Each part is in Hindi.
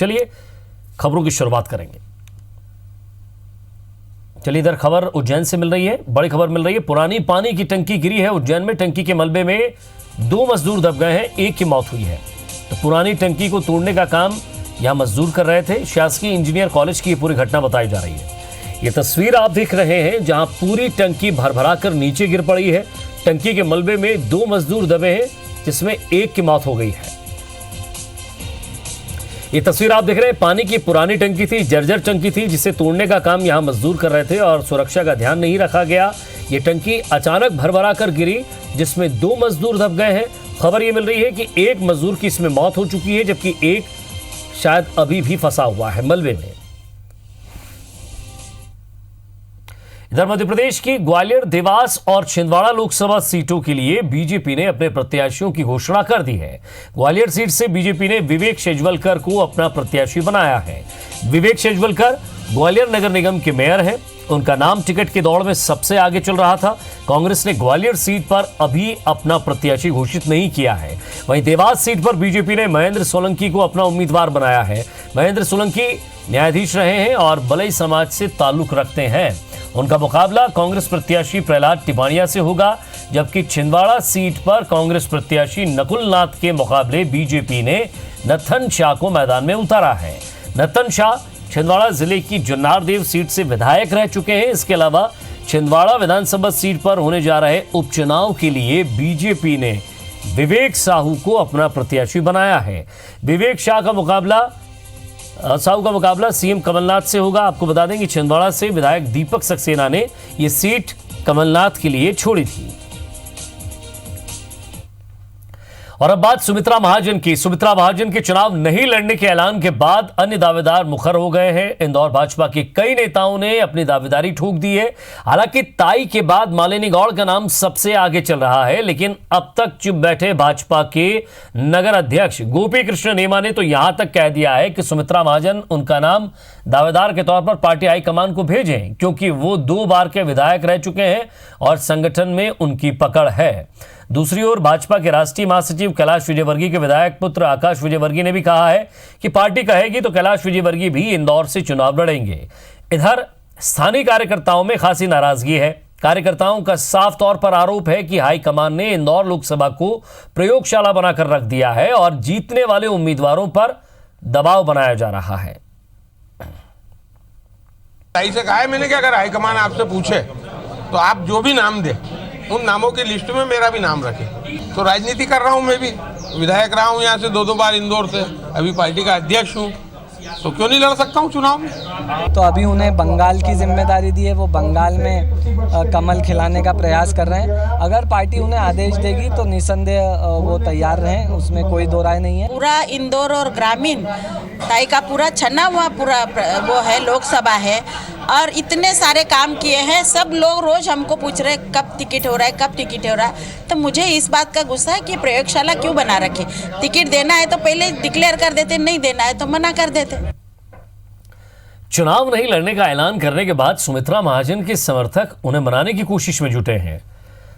चलिए खबरों की शुरुआत करेंगे। चलिए इधर खबर उज्जैन से मिल रही है, बड़ी खबर मिल रही है। पुरानी पानी की टंकी गिरी है उज्जैन में। टंकी के मलबे में 2 मजदूर दब गए हैं, एक की मौत हुई है। तो पुरानी टंकी को तोड़ने का काम यहां मजदूर कर रहे थे। शासकीय इंजीनियर कॉलेज की ये पूरी घटना बताई जा रही है। ये तस्वीर आप देख रहे हैं जहां पूरी टंकी भरभरा कर नीचे गिर पड़ी है। टंकी के मलबे में 2 मजदूर दबे हैं, जिसमें एक की मौत हो गई है। ये तस्वीर आप देख रहे हैं, पानी की पुरानी टंकी थी, जर्जर टंकी थी, जिसे तोड़ने का काम यहां मजदूर कर रहे थे और सुरक्षा का ध्यान नहीं रखा गया। ये टंकी अचानक भरभरा कर गिरी, जिसमें 2 मजदूर दब गए हैं। खबर ये मिल रही है कि एक मजदूर की इसमें मौत हो चुकी है, जबकि एक शायद अभी भी फंसा हुआ है मलबे में। इधर मध्य प्रदेश की ग्वालियर, देवास और छिंदवाड़ा लोकसभा सीटों के लिए बीजेपी ने अपने प्रत्याशियों की घोषणा कर दी है। ग्वालियर सीट से बीजेपी ने विवेक शेजवलकर को अपना प्रत्याशी बनाया है। विवेक शेजवलकर ग्वालियर नगर निगम के मेयर हैं। उनका नाम टिकट की दौड़ में सबसे आगे चल रहा था। कांग्रेस ने ग्वालियर सीट पर अभी अपना प्रत्याशी घोषित नहीं किया है। वहीं देवास सीट पर बीजेपी ने महेंद्र सोलंकी को अपना उम्मीदवार बनाया है। महेंद्र सोलंकी न्यायाधीश रहे हैं और बलई समाज से ताल्लुक रखते हैं। उनका मुकाबला कांग्रेस प्रत्याशी प्रहलाद टिपाणिया से होगा, जबकि छिंदवाड़ा सीट पर कांग्रेस प्रत्याशी नकुल नाथ के मुकाबले बीजेपी ने नथन शाह को मैदान में उतारा है। नथन शाह छिंदवाड़ा जिले की जुन्नारदेव सीट से विधायक रह चुके हैं। इसके अलावा छिंदवाड़ा विधानसभा सीट पर होने जा रहे उपचुनाव के लिए बीजेपी ने विवेक साहू को अपना प्रत्याशी बनाया है। विवेक साहू का मुकाबला सीएम कमलनाथ से होगा। आपको बता दें कि छिंदवाड़ा से विधायक दीपक सक्सेना ने यह सीट कमलनाथ के लिए छोड़ी थी। और अब बात सुमित्रा महाजन की। सुमित्रा महाजन के चुनाव नहीं लड़ने के ऐलान के बाद अन्य दावेदार मुखर हो गए हैं। इंदौर भाजपा के कई नेताओं ने अपनी दावेदारी ठोक दी है। हालांकि ताई के बाद मालिनी गौड़ का नाम सबसे आगे चल रहा है, लेकिन अब तक चुप बैठे भाजपा के नगर अध्यक्ष गोपी कृष्ण नेमा ने तो यहां तक कह दिया है कि सुमित्रा महाजन उनका नाम दावेदार के तौर पर पार्टी हाईकमान को भेजें, क्योंकि वो 2 बार के विधायक रह चुके हैं और संगठन में उनकी पकड़ है। दूसरी ओर भाजपा के राष्ट्रीय महासचिव कैलाश विजयवर्गीय के विधायक पुत्र आकाश विजयवर्गीय ने भी कहा है कि पार्टी कहेगी तो कैलाश विजयवर्गीय भी इंदौर से चुनाव लड़ेंगे। इधर स्थानीय कार्यकर्ताओं में खासी नाराजगी है। कार्यकर्ताओं का साफ तौर पर आरोप है कि हाईकमान ने इंदौर लोकसभा को प्रयोगशाला बनाकर रख दिया है और जीतने वाले उम्मीदवारों पर दबाव बनाया जा रहा है। से कहा है मैंने कि अगर हाईकमान आपसे पूछे तो आप जो भी नाम दे उन नामों की लिस्ट में मेरा भी नाम रखे। तो राजनीति कर रहा हूं, मैं भी विधायक रहा हूं यहाँ से 2 बार इंदौर से, अभी पार्टी का अध्यक्ष हूं, तो क्यों नहीं लड़ सकता हूं चुनाव में। तो अभी उन्हें बंगाल की जिम्मेदारी दी है, वो बंगाल में कमल खिलाने का प्रयास कर रहे हैं। अगर पार्टी उन्हें आदेश देगी तो निसंदेह वो तैयार रहें, उसमें कोई दो राय नहीं है। पूरा इंदौर और ग्रामीण ताई का पूरा छन्ना हुआ पूरा वो है, लोकसभा है और इतने सारे काम किए हैं। सब लोग रोज हमको पूछ रहे कब टिकट हो रहा है, कब टिकट हो रहा है। तो मुझे इस बात का गुस्सा है कि प्रयोगशाला क्यों बना रखे। टिकट देना है तो पहले डिक्लेयर कर देते, नहीं देना है तो मना कर देते। चुनाव नहीं लड़ने का ऐलान करने के बाद सुमित्रा महाजन के समर्थक उन्हें मनाने की कोशिश में जुटे हैं।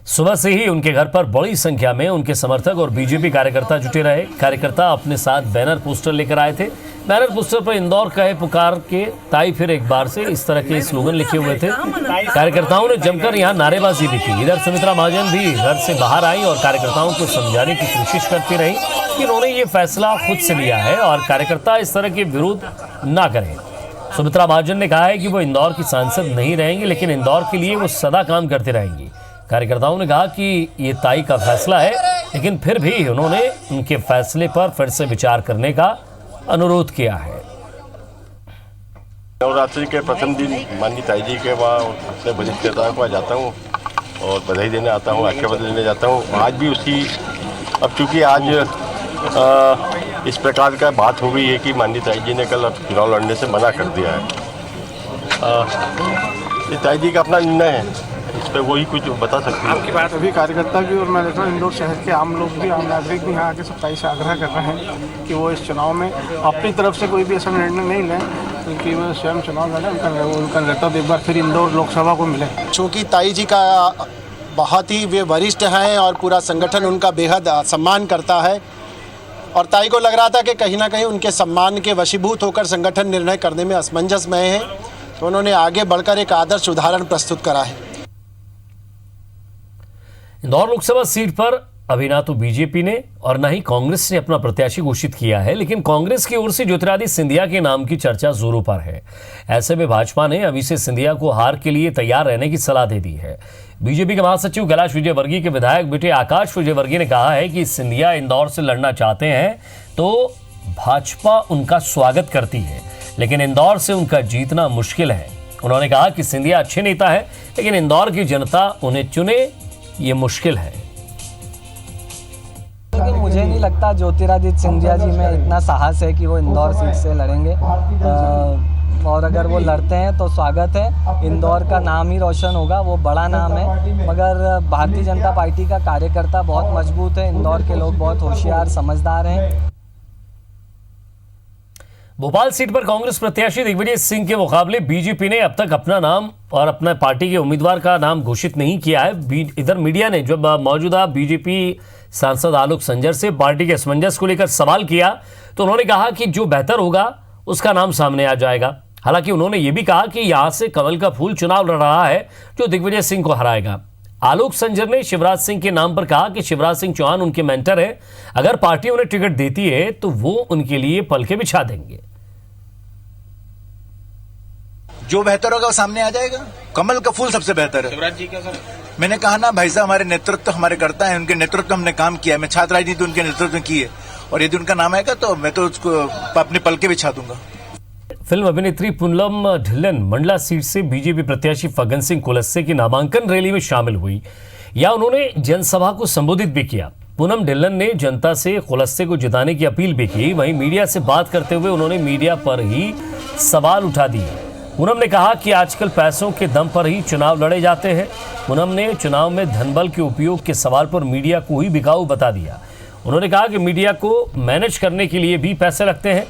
सुबह से ही उनके घर पर बड़ी संख्या में उनके समर्थक और बीजेपी कार्यकर्ता जुटे रहे। कार्यकर्ता अपने साथ बैनर पोस्टर लेकर आए थे। बैनर पोस्टर पर इंदौर कहे पुकार के ताई फिर एक बार से, इस तरह के स्लोगन लिखे हुए थे। कार्यकर्ताओं ने जमकर यहां नारेबाजी भी की। इधर सुमित्रा महाजन भी घर से बाहर आई और कार्यकर्ताओं को समझाने की कोशिश करती रही कि उन्होंने ये फैसला खुद से लिया है और कार्यकर्ता इस तरह के विरोध ना करें। सुमित्रा महाजन ने कहा है कि वो इंदौर की सांसद नहीं रहेंगी, लेकिन इंदौर के लिए वो सदा काम करती रहेंगी। कार्यकर्ताओं ने कहा कि ये ताई का फैसला है, लेकिन फिर भी उन्होंने उनके फैसले पर फिर से विचार करने का अनुरोध किया है। नवरात्रि के प्रथम दिन माननीय ताई जी के वहाँ अपने बजट नेताओं को जाता हूँ और बधाई देने आता हूँ, आशीर्वाद लेने जाता हूँ। आज भी उसकी, अब चूँकि आज इस प्रकार का बात हो गई है कि माननीय ताई जी ने कल चुनाव लड़ने से मना कर दिया है। ये ताई जी का अपना निर्णय है, इस पर वही कुछ बता सकती है। आपकी बात अभी कार्यकर्ता भी और मैं देख रहा हूँ इंदौर शहर के आम लोग भी, आम नागरिक भी यहाँ आके सच्चाई से आग्रह कर रहे हैं कि वो इस चुनाव में अपनी तरफ से कोई भी ऐसा निर्णय नहीं लें, क्योंकि वो स्वयं चुनाव लड़े, उनका नेतृत्व एक बार फिर इंदौर लोकसभा को मिले। चूँकि ताई जी का बहुत ही वे वरिष्ठ हैं और पूरा संगठन उनका बेहद सम्मान करता है, और ताई को लग रहा था कि कहीं ना कहीं उनके सम्मान के वशीभूत होकर संगठन निर्णय करने में असमंजस में है, तो उन्होंने आगे बढ़कर एक आदर्श उदाहरण प्रस्तुत करा है। इंदौर लोकसभा सीट पर अभी ना तो बीजेपी ने और ना ही कांग्रेस ने अपना प्रत्याशी घोषित किया है, लेकिन कांग्रेस की ओर से ज्योतिरादित्य सिंधिया के नाम की चर्चा जोरों पर है। ऐसे में भाजपा ने अभिषेक सिंधिया को हार के लिए तैयार रहने की सलाह दे दी है। बीजेपी के महासचिव कैलाश विजयवर्गीय के विधायक बेटे आकाश विजयवर्गीय ने कहा है कि सिंधिया इंदौर से लड़ना चाहते हैं तो भाजपा उनका स्वागत करती है, लेकिन इंदौर से उनका जीतना मुश्किल है। उन्होंने कहा कि सिंधिया अच्छे नेता है, लेकिन इंदौर की जनता उन्हें चुने ये मुश्किल है। लेकिन मुझे नहीं लगता ज्योतिरादित्य सिंधिया जी में इतना साहस है कि वो इंदौर सीट से लड़ेंगे, और अगर वो लड़ते हैं तो स्वागत है। इंदौर का नाम ही रोशन होगा, वो बड़ा नाम है, मगर भारतीय जनता पार्टी का कार्यकर्ता बहुत मजबूत है। इंदौर के लोग बहुत होशियार समझदार हैं। भोपाल सीट पर कांग्रेस प्रत्याशी दिग्विजय सिंह के मुकाबले बीजेपी ने अब तक अपना नाम और अपने पार्टी के उम्मीदवार का नाम घोषित नहीं किया है। इधर मीडिया ने जब मौजूदा बीजेपी सांसद आलोक संजर से पार्टी के असमंजस को लेकर सवाल किया तो उन्होंने कहा कि जो बेहतर होगा उसका नाम सामने आ जाएगा। हालांकि उन्होंने ये भी कहा कि यहां से कमल का फूल चुनाव लड़ रहा है जो दिग्विजय सिंह को हराएगा। आलोक संजर ने शिवराज सिंह के नाम पर कहा कि शिवराज सिंह चौहान उनके मेंटर है, अगर पार्टी उन्हें टिकट देती है तो वो उनके लिए पलके बिछा देंगे। जो बेहतर होगा वो सामने आ जाएगा। कमल का फूल सबसे बेहतर है। शिवराज जी क्या सर? मैंने कहा ना भाई साहब, हमारे नेतृत्व हमारे करता है, उनके नेतृत्व हमने काम किया है। मैं छात्र राजनीति उनके नेतृत्व में की है, और यदि उनका नाम आएगा तो मैं तो उसको अपने पलके बिछा दूंगा। फिल्म अभिनेत्री पूनम ढिल्लन मंडला सीट से बीजेपी प्रत्याशी फग्गन सिंह कुलस्ते की नामांकन रैली में शामिल हुई, या उन्होंने जनसभा को संबोधित भी किया। पूनम ढिल्लन ने जनता से कुलस्ते को जिताने की अपील भी की। वहीं मीडिया से बात करते हुए उन्होंने मीडिया पर ही सवाल उठा दिए। पूनम ने कहा कि आजकल पैसों के दम पर ही चुनाव लड़े जाते हैं। पूनम ने चुनाव में धनबल के उपयोग के सवाल पर मीडिया को ही बिकाऊ बता दिया। उन्होंने कहा कि मीडिया को मैनेज करने के लिए भी पैसे लगते हैं।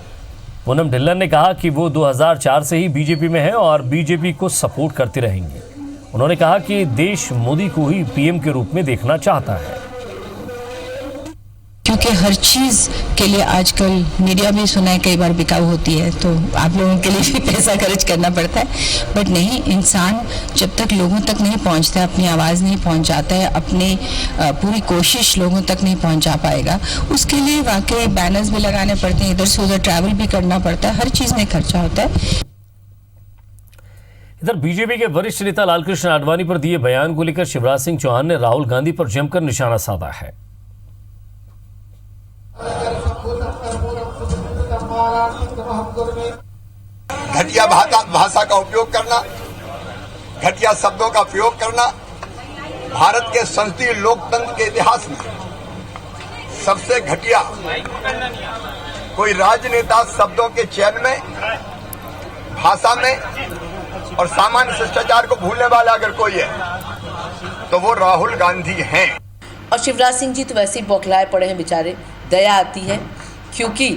पूनम ढिल्लन ने कहा कि वो 2004 से ही बीजेपी में है और बीजेपी को सपोर्ट करते रहेंगे। उन्होंने कहा कि देश मोदी को ही पीएम के रूप में देखना चाहता है, क्योंकि हर चीज़ के लिए आजकल मीडिया भी सुना है कई बार बिकाऊ होती है, तो आप लोगों के लिए भी पैसा खर्च करना पड़ता है। बट नहीं, इंसान जब तक लोगों तक नहीं पहुंचता है, अपनी आवाज़ नहीं पहुंचाता है, अपनी पूरी कोशिश लोगों तक नहीं पहुंचा पाएगा। उसके लिए वाकई बैनर्स भी लगाने पड़ते हैं, इधर से उधर ट्रैवल भी करना पड़ता है, हर चीज़ में खर्चा होता है। इधर बीजेपी के वरिष्ठ नेता लालकृष्ण आडवाणी पर दिए बयान को लेकर शिवराज सिंह चौहान ने राहुल गांधी पर जमकर निशाना साधा है। घटिया भाषा का उपयोग करना, घटिया शब्दों का प्रयोग करना भारत के संसदीय लोकतंत्र के इतिहास में सबसे घटिया। कोई राजनेता शब्दों के चयन में, भाषा में और सामान्य शिष्टाचार को भूलने वाला अगर कोई है तो वो राहुल गांधी हैं। और शिवराज सिंह जी तो वैसे ही बौखलाए पड़े हैं बेचारे। दया आती है, क्योंकि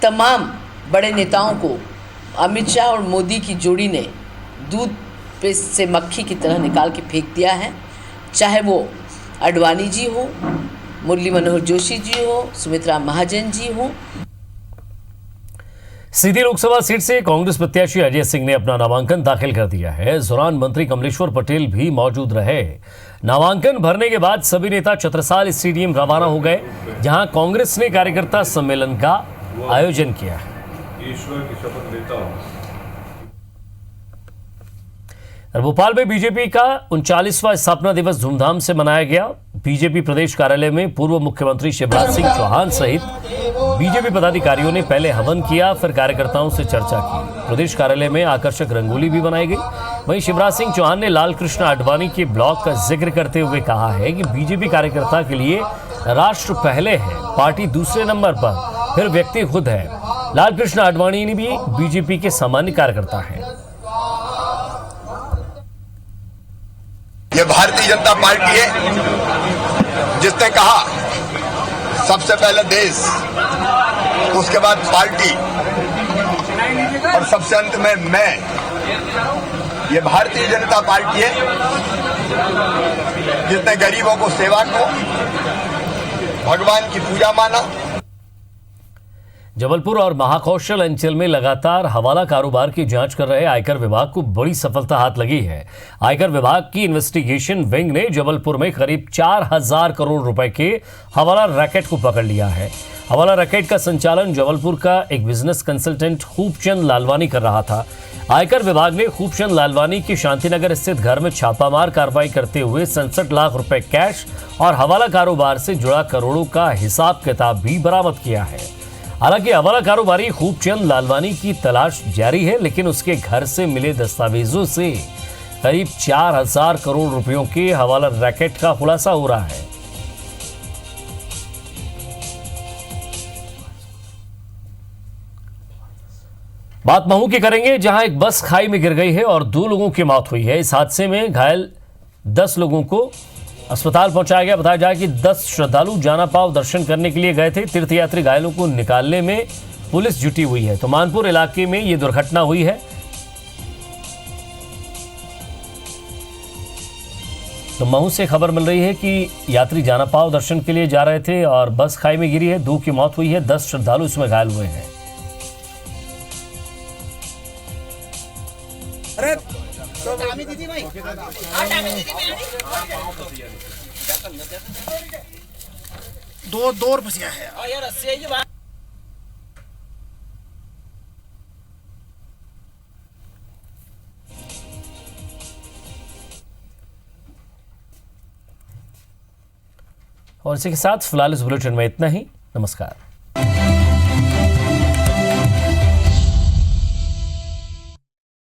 तमाम बड़े नेताओं को अमित शाह और मोदी की जोड़ी ने दूध पे से मक्खी की तरह निकाल के फेंक दिया है। चाहे वो आडवाणी जी हो, मुरली मनोहर जोशी जी हो, सुमित्रा महाजन जी हो। सीधी लोकसभा सीट से कांग्रेस प्रत्याशी अजय सिंह ने अपना नामांकन दाखिल कर दिया है। इस दौरान मंत्री कमलेश्वर पटेल भी मौजूद रहे। नामांकन भरने के बाद सभी नेता छत्रसाल स्टेडियम रवाना हो गए, जहां कांग्रेस ने कार्यकर्ता सम्मेलन का आयोजन किया है। ईश्वर की शपथ लेता हूं। भोपाल में बीजेपी का 39वां स्थापना दिवस धूमधाम से मनाया गया। बीजेपी प्रदेश कार्यालय में पूर्व मुख्यमंत्री शिवराज सिंह चौहान सहित बीजेपी पदाधिकारियों ने पहले हवन किया, फिर कार्यकर्ताओं से चर्चा की। प्रदेश कार्यालय में आकर्षक रंगोली भी बनाई गई। वहीं शिवराज सिंह चौहान ने लालकृष्ण आडवाणी के ब्लॉग का जिक्र करते हुए कहा है कि बीजेपी कार्यकर्ता के लिए राष्ट्र पहले है, पार्टी दूसरे नंबर पर, फिर व्यक्ति खुद है। लालकृष्ण आडवाणी ने भी बीजेपी के सामान्य कार्यकर्ता हैं। ये भारतीय जनता पार्टी है जिसने कहा सबसे पहले देश, उसके बाद पार्टी और सबसे अंत में मैं। ये भारतीय जनता पार्टी है जिसने गरीबों को, सेवा को भगवान की पूजा माना। जबलपुर और महाकौशल अंचल में लगातार हवाला कारोबार की जांच कर रहे आयकर विभाग को बड़ी सफलता हाथ लगी है। आयकर विभाग की इन्वेस्टिगेशन विंग ने जबलपुर में करीब 4000 करोड़ रुपए के हवाला रैकेट को पकड़ लिया है। हवाला रैकेट का संचालन जबलपुर का एक बिजनेस कंसल्टेंट खूबचंद लालवानी कर रहा था। आयकर विभाग ने खूबचंद लालवानी की शांतिनगर स्थित घर में छापामार कार्रवाई करते हुए 67 लाख रुपए कैश और हवाला कारोबार से जुड़ा करोड़ों का हिसाब किताब भी बरामद किया है। हालांकि हवाला कारोबारी खूबचंद लालवानी की तलाश जारी है, लेकिन उसके घर से मिले दस्तावेजों से करीब 4000 करोड़ रुपयों के हवाला रैकेट का खुलासा हो रहा है। बात महू की करेंगे, जहां एक बस खाई में गिर गई है और 2 लोगों की मौत हुई है। इस हादसे में घायल 10 लोगों को अस्पताल पहुंचाया गया। बताया जाए कि 10 श्रद्धालु जाना पाव दर्शन करने के लिए गए थे। तीर्थयात्री घायलों को निकालने में पुलिस जुटी हुई है। तो मानपुर इलाके में यह दुर्घटना हुई है। तो महू से खबर मिल रही है कि यात्री जाना पाव दर्शन के लिए जा रहे थे और बस खाई में गिरी है। 2 की मौत हुई है, 10 श्रद्धालु इसमें घायल हुए हैं। दो फंसिया है। और इसी के साथ फिलहाल इस बुलेटिन में इतना ही। नमस्कार।